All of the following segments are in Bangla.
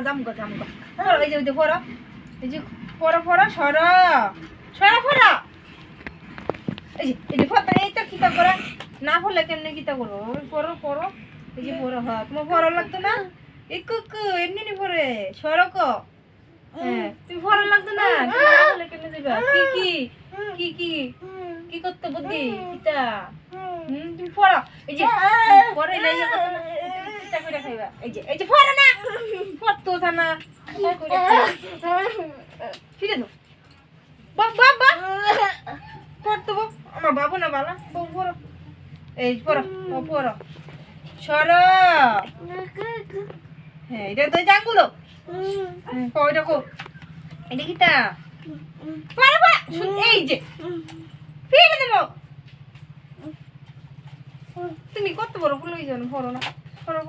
জামগা পড়ো এই যে পড়ো এই যে পড়ো সরা পড়ো এই যে পড়তে এইটা কিতা করে না পড়লে কেমনে কিতা করো পড়ো এই যে পড়ো হ্যাঁ তোমার পড়া লাগতো না এই কুকু এমনি নি পড়ে সরক হ্যাঁ তুমি পড়া লাগতো না তুমি না পড়লে কেমনে দিবা কি করতে বুদ্ধি কিতা তুমি পড়ো এই যে পড়ে এই যে কিতা করে খাইবা এই যে পড়ো না পড়তো না ফিরে দাও বাবা পড়তো আমার বাবু না বালা পড়ো এই পড়ো সর হ্যাঁ এটা তো জাঙ্গুলো কই দেখো এটা কিটা পড়ো এই যে ফিরে দেবো তুমি কত বড় ভুল হয়ে যাও পড়ো না পড়ো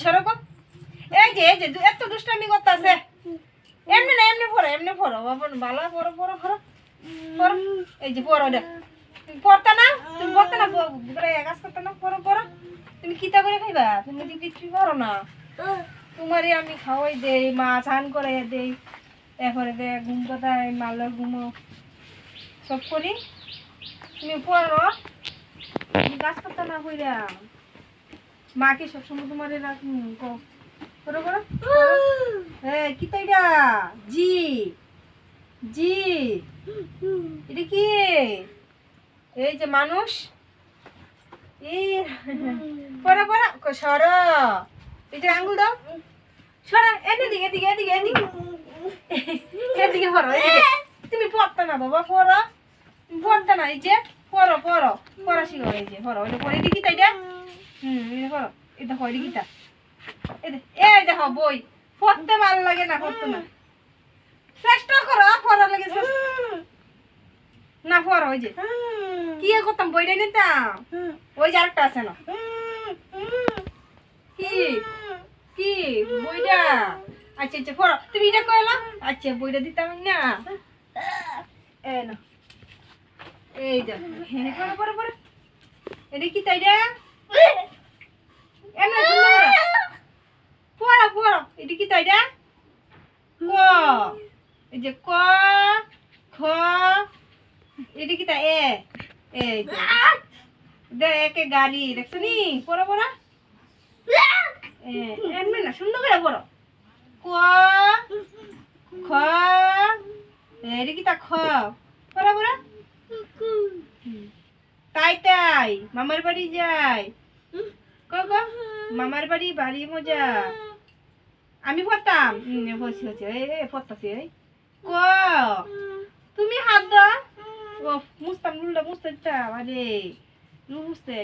সরক এই যে এত দুষ্টামি করতেছে এমনি পড়ো বাবা ভালো পড়ো এই যে পড়ো দেখ তুমি পড়তা না কাজ করতে না পড়ো তুমি কিতা করে খাইবা তুমি যদি কিছু করো না তোমারই আমি খাওয়াই দেই মা চান করে দেই এরপরে দে ঘুম পাতায় মালের ঘুমো সব করি তুমি পড়ো তুমি কাজ করতে না কইরা মাকে সবসময় তোমারে রাখুন পড়ো হ্যাঁ কিতা এটা জি এটা কি এই যে মানুষ পড়া সর এটা আঙ্গুল দাও সরা এদিকে পড়ো তুমি পড়তে না বাবা পড়ো তুমি পড়তে না এই যে পড়া শিখো এই যে পড়ো এটা পড়ে দিকি তাই এটা পড়ো এটা হয় দিকিটা এই দেখো বই পড়তে ভালো লাগে না পড়তে না চেষ্টা করো পড়া লাগে না পড়ো ওই যে কি করতাম বইটা নিতাম ওই যে আরেকটা আছে না কি বইটা আচ্ছা পড়ো তুমি এটা কইলা আচ্ছা বইটা দিতাম না এই যা পড়ো এটা কি তাই রে এমন পড়ো এটা কি তাই রে এই যে ক খ এটা কি তা এই যে একে গাড়ি দেখছো নি পড়ো এমনি না সুন্দর করে পড়ো ক খ এটা কি তা খ পড়ো তাই মামার বাড়ি যাই মামার বাড়ি মজা আমি পড়তাম হচ্ছে পড়তাছি ক তুমি হাত দাও মুছতাম মুছতে আরে মুছতে